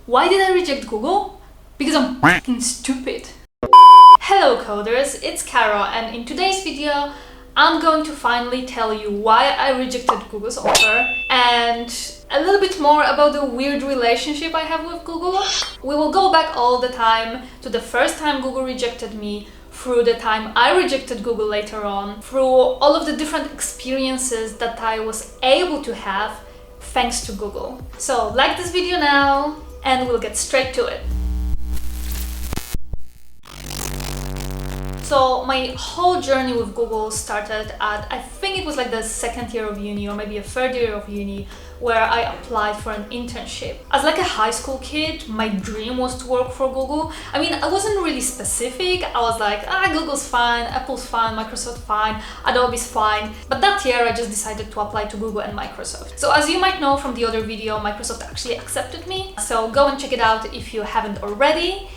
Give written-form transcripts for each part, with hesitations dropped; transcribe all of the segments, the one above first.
Why did I reject Google? Because I'm fucking stupid. Hello coders, it's Caro, and in today's video I'm going to finally tell you why I rejected Google's offer and a little bit more about the weird relationship I have with Google. We will go back all the time to the first time Google rejected me, through the time I rejected Google later on, through all of the different experiences that I was able to have thanks to Google. So like this video now and we'll get straight to it. So my whole journey with Google started at, I think it was like the second year of uni or maybe a third year of uni, where I applied for an internship. As like a high school kid, my dream was to work for Google. I mean, I wasn't really specific. I was like, Google's fine, Apple's fine, Microsoft fine, Adobe's fine. But that year I just decided to apply to Google and Microsoft. So as you might know from the other video, Microsoft actually accepted me. So go and check it out if you haven't already.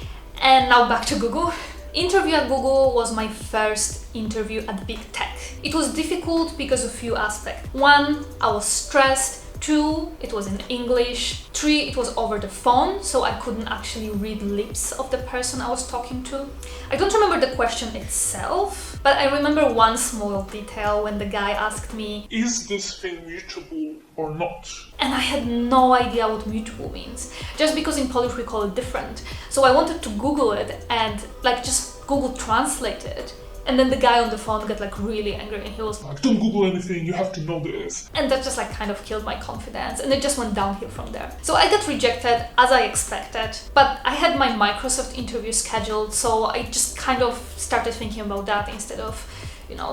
And now back to Google. Interview at Google was my first interview at big tech. It was difficult because of a few aspects. 1, I was stressed. 2, it was in English. 3, it was over the phone, so I couldn't actually read lips of the person I was talking to. I don't remember the question itself, but I remember one small detail when the guy asked me, "Is this thing mutable or not?" And I had no idea what mutable means, just because in Polish we call it different. So I wanted to Google it and just Google Translate it. And then the guy on the phone got really angry and he was like, "Don't Google anything, you have to know this." And that just kind of killed my confidence and it just went downhill from there. So I got rejected as I expected, but I had my Microsoft interview scheduled, so I just kind of started thinking about that instead of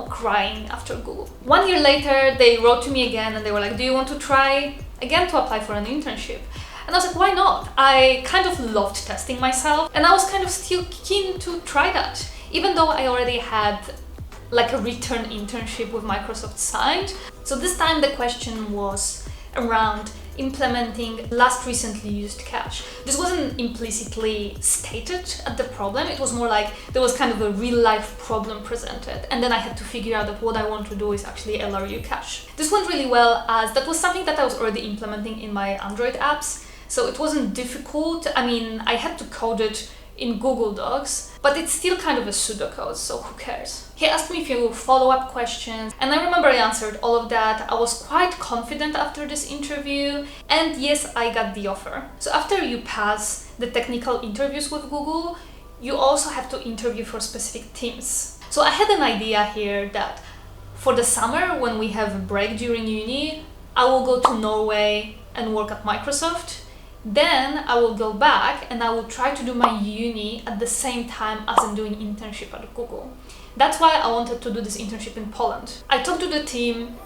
crying after Google. 1 year later, they wrote to me again and they were like, "Do you want to try again to apply for an internship?" And I was like, why not? I kind of loved testing myself and I was kind of still keen to try that. Even though I already had a return internship with Microsoft signed. So this time the question was around implementing last recently used cache. This wasn't implicitly stated at the problem, it was more like there was kind of a real life problem presented and then I had to figure out that what I want to do is actually LRU cache. This went really well as that was something that I was already implementing in my Android apps, so it wasn't difficult. I mean, I had to code it in Google Docs, but it's still kind of a pseudocode, so who cares? He asked me a few follow-up questions and I remember I answered all of that. I was quite confident after this interview and yes, I got the offer. So after you pass the technical interviews with Google, you also have to interview for specific teams. So I had an idea here that for the summer, when we have a break during uni, I will go to Norway and work at Microsoft. Then I will go back and I will try to do my uni at the same time as I'm doing internship at Google. That's why I wanted to do this internship in Poland. I talked to the team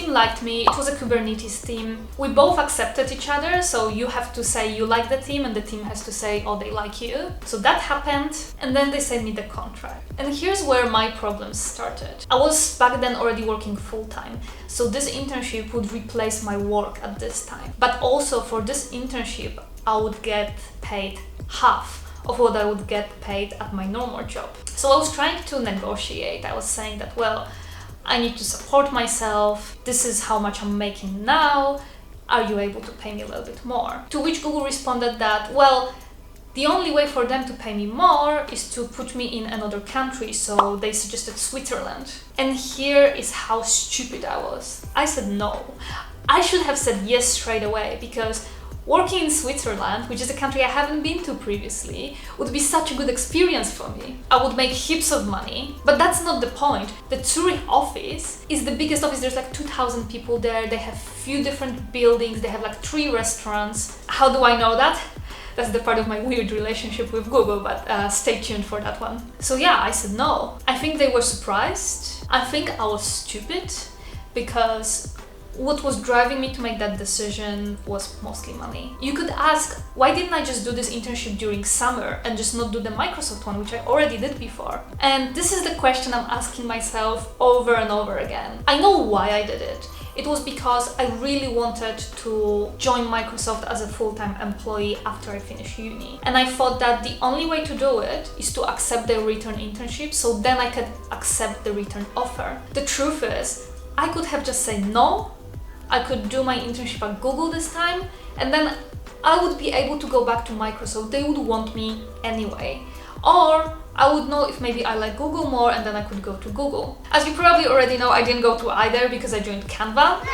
liked me, it was a Kubernetes team. We both accepted each other, so you have to say you like the team and the team has to say, oh, they like you. So that happened and then they sent me the contract. And here's where my problems started. I was back then already working full-time, so this internship would replace my work at this time. But also for this internship, I would get paid half of what I would get paid at my normal job. So I was trying to negotiate. I was saying that, well, I need to support myself. This is how much I'm making now. Are you able to pay me a little bit more? To which Google responded that, well, the only way for them to pay me more is to put me in another country, so they suggested Switzerland. And here is how stupid I was. I said no. I should have said yes straight away, because working in Switzerland, which is a country I haven't been to previously, would be such a good experience for me. I would make heaps of money, but that's not the point. The Zurich office is the biggest office. There's 2,000 people there. They have few different buildings. They have 3 restaurants. How do I know that? That's the part of my weird relationship with Google, but stay tuned for that one. So yeah, I said no. I think they were surprised. I think I was stupid because what was driving me to make that decision was mostly money. You could ask, why didn't I just do this internship during summer and just not do the Microsoft one, which I already did before? And this is the question I'm asking myself over and over again. I know why I did it. It was because I really wanted to join Microsoft as a full-time employee after I finished uni. And I thought that the only way to do it is to accept the return internship, so then I could accept the return offer. The truth is, I could have just said no. I could do my internship at Google this time, and then I would be able to go back to Microsoft. They would want me anyway. Or I would know if maybe I like Google more and then I could go to Google. As you probably already know, I didn't go to either because I joined Canva.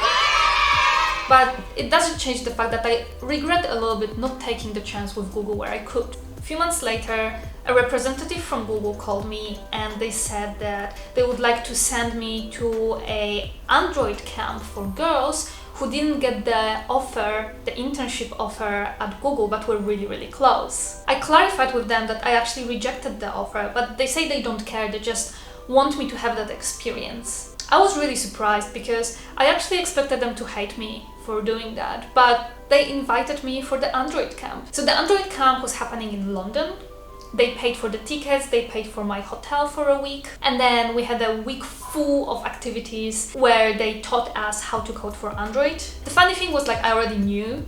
But it doesn't change the fact that I regret a little bit not taking the chance with Google where I could. A few months later, a representative from Google called me and they said that they would like to send me to an Android camp for girls who didn't get the offer, the internship offer at Google, but were really, really close. I clarified with them that I actually rejected the offer, but they say they don't care, they just want me to have that experience. I was really surprised because I actually expected them to hate me for doing that, but they invited me for the Android camp. So the Android camp was happening in London. They paid for the tickets, they paid for my hotel for a week, and then we had a week full of activities where they taught us how to code for Android. The funny thing was, like, I already knew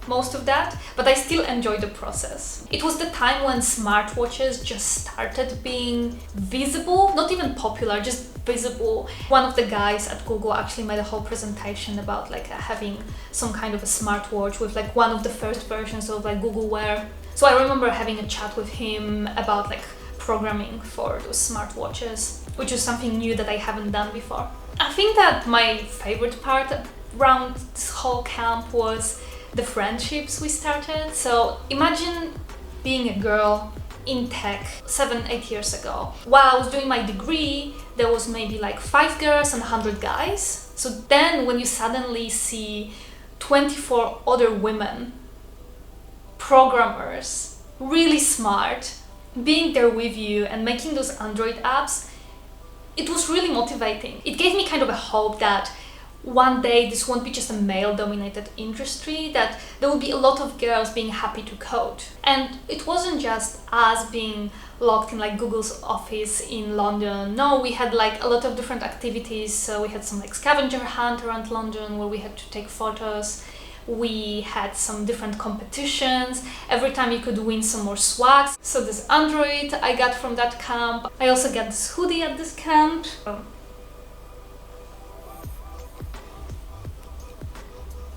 most of that, but I still enjoyed the process. It was the time when smartwatches just started being visible, not even popular, just visible. One of the guys at Google actually made a whole presentation about like having some kind of a smartwatch with like one of the first versions of like Google Wear. So I remember having a chat with him about like programming for those smartwatches, which is something new that I haven't done before. I think that my favorite part around this whole camp was the friendships we started. So imagine being a girl in tech 7-8 years ago. While I was doing my degree, there was maybe like 5 girls and 100 guys. So then when you suddenly see 24 other women, programmers, really smart, being there with you and making those Android apps, it was really motivating. It gave me kind of a hope that one day this won't be just a male-dominated industry, that there will be a lot of girls being happy to code. And it wasn't just us being locked in like Google's office in London. No, we had like a lot of different activities. So we had some like scavenger hunt around London where we had to take photos. We had some different competitions. Every time you could win some more swags. So this Android I got from that camp. I also got this hoodie at this camp.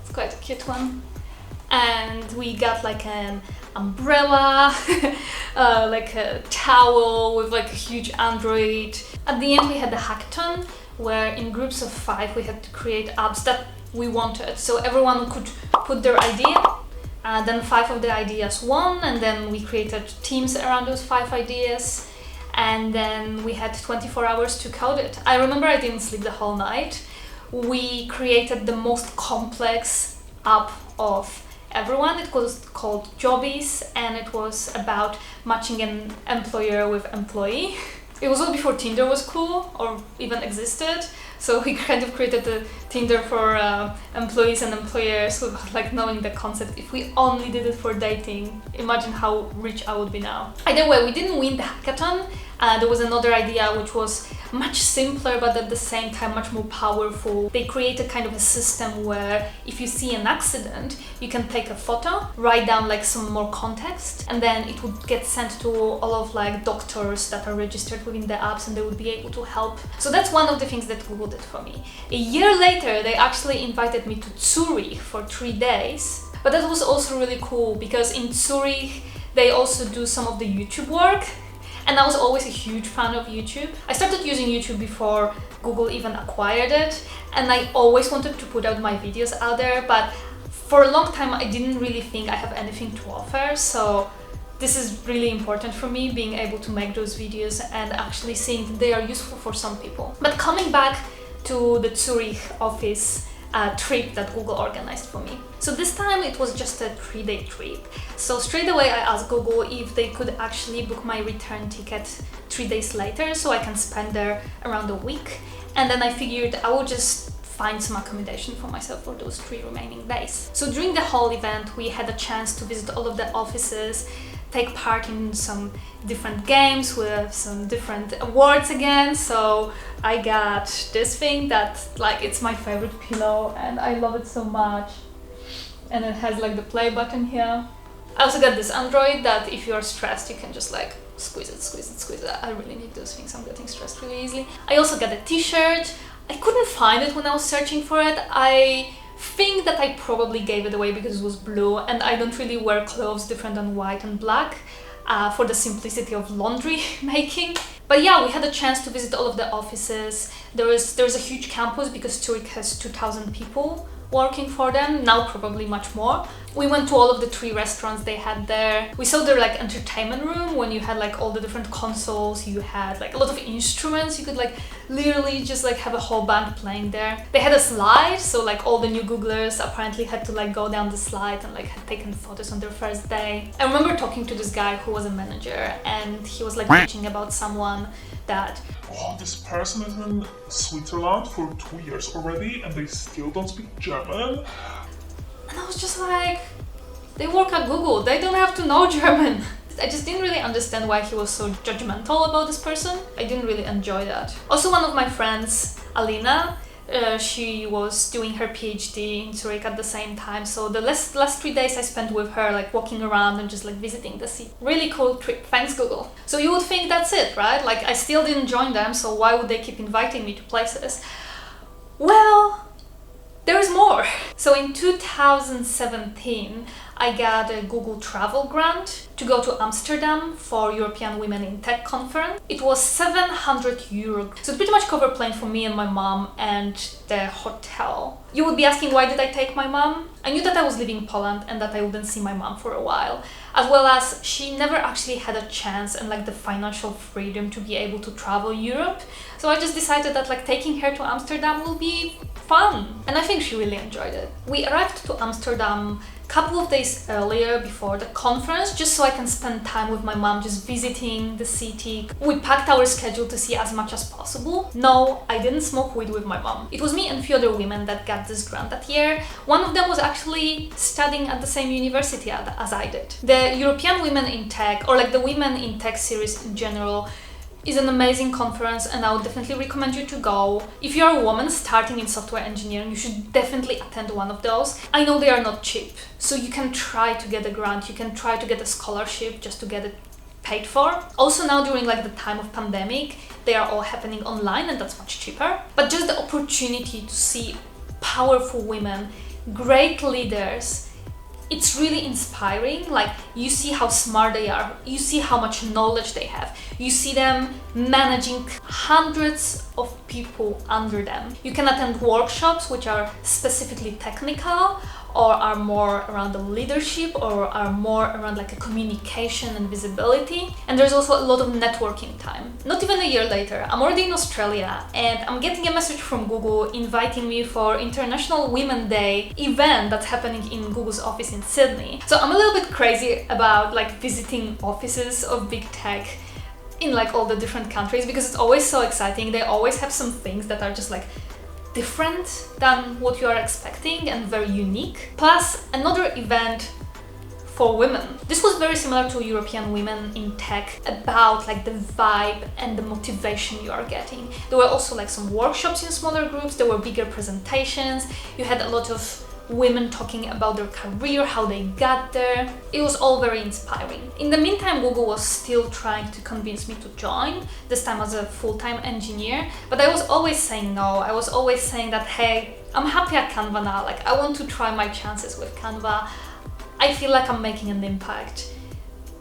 It's quite a cute one. And we got like an umbrella, like a towel with like a huge Android. At the end we had the hackathon where in groups of 5 we had to create apps that we wanted. So everyone could put their idea, then 5 of the ideas won, and then we created teams around those 5 ideas, and then we had 24 hours to code it. I remember I didn't sleep the whole night. We created the most complex app of everyone. It was called Jobbies, and it was about matching an employer with employee. It was all before Tinder was cool or even existed. So we kind of created a Tinder for employees and employers without like knowing the concept. If we only did it for dating, imagine how rich I would be now. Either way, we didn't win the hackathon. There was another idea which was much simpler but at the same time much more powerful. They created kind of a system where if you see an accident, you can take a photo, write down like some more context, and then it would get sent to all of like doctors that are registered within the apps and they would be able to help. So that's one of the things that Google did for me. A year later, they actually invited me to Zurich for 3 days. But that was also really cool because in Zurich, they also do some of the YouTube work. And I was always a huge fan of YouTube. I started using YouTube before Google even acquired it, and I always wanted to put out my videos out there, but for a long time I didn't really think I have anything to offer, so this is really important for me, being able to make those videos and actually seeing that they are useful for some people. But coming back to the Zurich office trip that Google organized for me. So this time it was just a 3-day trip. So straight away I asked Google if they could actually book my return ticket 3 days later so I can spend there around a week. And then I figured I would just find some accommodation for myself for those 3 remaining days. So during the whole event we had a chance to visit all of the offices, take part in some different games with some different awards again. So I got this thing that like it's my favorite pillow and I love it so much, and it has like the play button here. I also got this Android that if you are stressed you can just like squeeze it, squeeze it, squeeze it. I really need those things, I'm getting stressed really easily. I also got a t-shirt. I couldn't find it when I was searching for it. I think that I probably gave it away because it was blue, and I don't really wear clothes different than white and black for the simplicity of laundry making. But yeah, we had a chance to visit all of the offices. There's a huge campus because Zurich has 2,000 people working for them, now probably much more. We went to all of the 3 restaurants they had there. We saw their like entertainment room when you had like all the different consoles, you had like a lot of instruments, you could like literally just like have a whole band playing there. They had a slide, so like all the new Googlers apparently had to like go down the slide and like had taken photos on their first day. I remember talking to this guy who was a manager, and he was like bitching about someone that, oh, this person is in Switzerland for 2 years already and they still don't speak German. and I was just like, they work at Google, they don't have to know German. I just didn't really understand why he was so judgmental about this person. I didn't really enjoy that. Also, one of my friends, Alina, she was doing her PhD in Zurich at the same time, so the last 3 days I spent with her, like walking around and just like visiting the city. Really cool trip, thanks Google. So you would think that's it, right? Like I still didn't join them, so why would they keep inviting me to places? Well, there is more. So in 2017, I got a Google Travel grant to go to Amsterdam for European Women in Tech conference. It was €700. So it pretty much covered plane for me and my mom and the hotel. You would be asking, why did I take my mom? I knew that I was leaving Poland and that I wouldn't see my mom for a while, as well as she never actually had a chance and like the financial freedom to be able to travel Europe. So I just decided that like taking her to Amsterdam will be fun, and I think she really enjoyed it. We arrived to Amsterdam a couple of days earlier before the conference, just so I can spend time with my mom just visiting the city. We packed our schedule to see as much as possible. No, I didn't smoke weed with my mom. It was me and a few other women that got this grant that year. One of them was actually studying at the same university as I did. The European Women in Tech, or like the Women in Tech series in general, is an amazing conference, and I would definitely recommend you to go. If you're a woman starting in software engineering, you should definitely attend one of those. I know they are not cheap, so you can try to get a grant, you can try to get a scholarship just to get it paid for. Also now during like the time of pandemic, they are all happening online and that's much cheaper. But just the opportunity to see powerful women, great leaders, it's really inspiring. Like you see how smart they are, you see how much knowledge they have, you see them managing hundreds of people under them. You can attend workshops which are specifically technical, or are more around the leadership, or are more around like a communication and visibility. And there's also a lot of networking time. Not even a year later, I'm already in Australia and I'm getting a message from Google inviting me for International Women's Day event that's happening in Google's office in Sydney. So I'm a little bit crazy about like visiting offices of big tech in like all the different countries, because it's always so exciting. They always have some things that are just like different than what you are expecting and very unique. Plus another event for women. This was very similar to European Women in Tech, about like the vibe and the motivation you are getting. There were also like some workshops in smaller groups, there were bigger presentations, you had a lot of women talking about their career, how they got there. It was all very inspiring. In the meantime, Google was still trying to convince me to join, this time as a full-time engineer, but I was always saying no. I was always saying that, hey, I'm happy at Canva now, like I want to try my chances with Canva. I feel like I'm making an impact.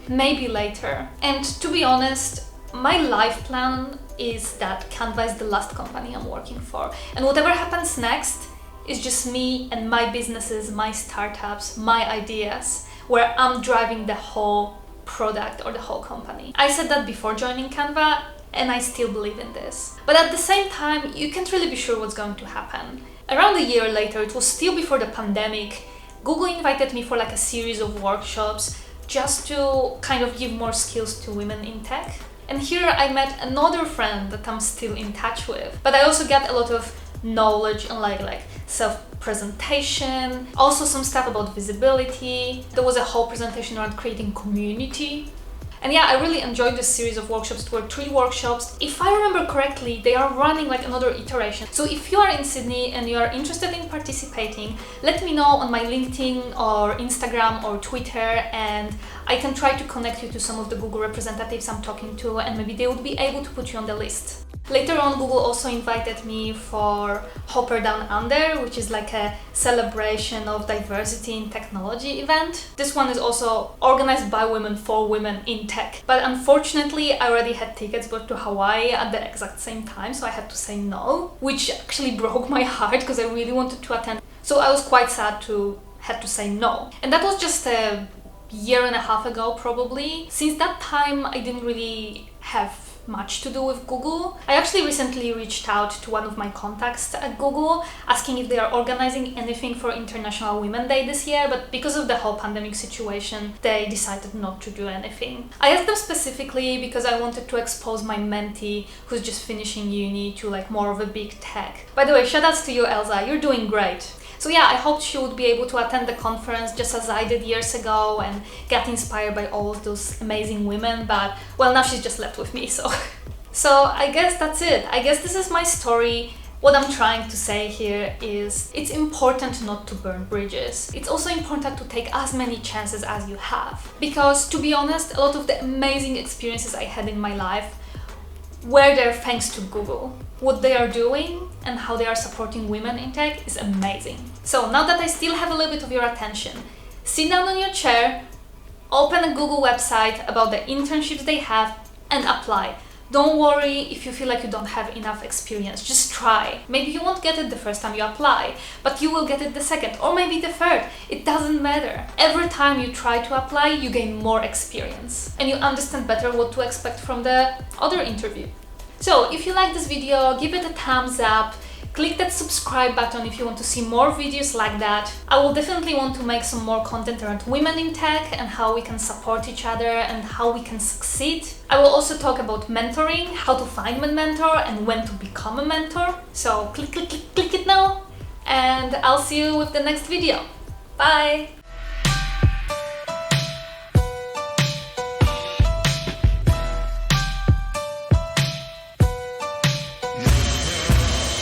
Maybe later. And to be honest, my life plan is that Canva is the last company I'm working for, and whatever happens next, it's just me and my businesses, my startups, my ideas, where I'm driving the whole product or the whole company. I said that before joining Canva, and I still believe in this. But at the same time, you can't really be sure what's going to happen. Around a year later, it was still before the pandemic, Google invited me for like a series of workshops just to kind of give more skills to women in tech. And here I met another friend that I'm still in touch with. But I also got a lot of knowledge on like self-presentation, also some stuff about visibility. There was a whole presentation around creating community. And yeah, I really enjoyed this series of workshops. There were 3 workshops. If I remember correctly, they are running like another iteration. So if you are in Sydney and you are interested in participating, let me know on my LinkedIn or Instagram or Twitter, and I can try to connect you to some of the Google representatives I'm talking to, and maybe they would be able to put you on the list. Later on, Google also invited me for Hopper Down Under, which is like a celebration of diversity in technology event. This one is also organized by women for women in tech. But unfortunately, I already had tickets booked to Hawaii at the exact same time, so I had to say no, which actually broke my heart because I really wanted to attend. So I was quite sad to have to say no. And that was just a year and a half ago, probably. Since that time, I didn't really have much to do with Google. I actually recently reached out to one of my contacts at Google asking if they are organizing anything for International Women's Day this year, but because of the whole pandemic situation, they decided not to do anything. I asked them specifically because I wanted to expose my mentee who's just finishing uni to like more of a big tech. By the way, shout outs to you, Elsa, you're doing great. So yeah, I hoped she would be able to attend the conference just as I did years ago and get inspired by all of those amazing women, but well, now she's just left with me, so. So I guess that's it. I guess this is my story. What I'm trying to say here is it's important not to burn bridges. It's also important to take as many chances as you have. Because to be honest, a lot of the amazing experiences I had in my life were there thanks to Google. What they are doing and how they are supporting women in tech is amazing. So now that I still have a little bit of your attention, sit down on your chair, open a Google website about the internships they have and apply. Don't worry if you feel like you don't have enough experience, just try. Maybe you won't get it the first time you apply, but you will get it the second or maybe the third. It doesn't matter. Every time you try to apply, you gain more experience and you understand better what to expect from the other interview. So if you like this video, give it a thumbs up, click that subscribe button if you want to see more videos like that. I will definitely want to make some more content around women in tech and how we can support each other and how we can succeed. I will also talk about mentoring, how to find a mentor and when to become a mentor. So click it now and I'll see you with the next video. Bye!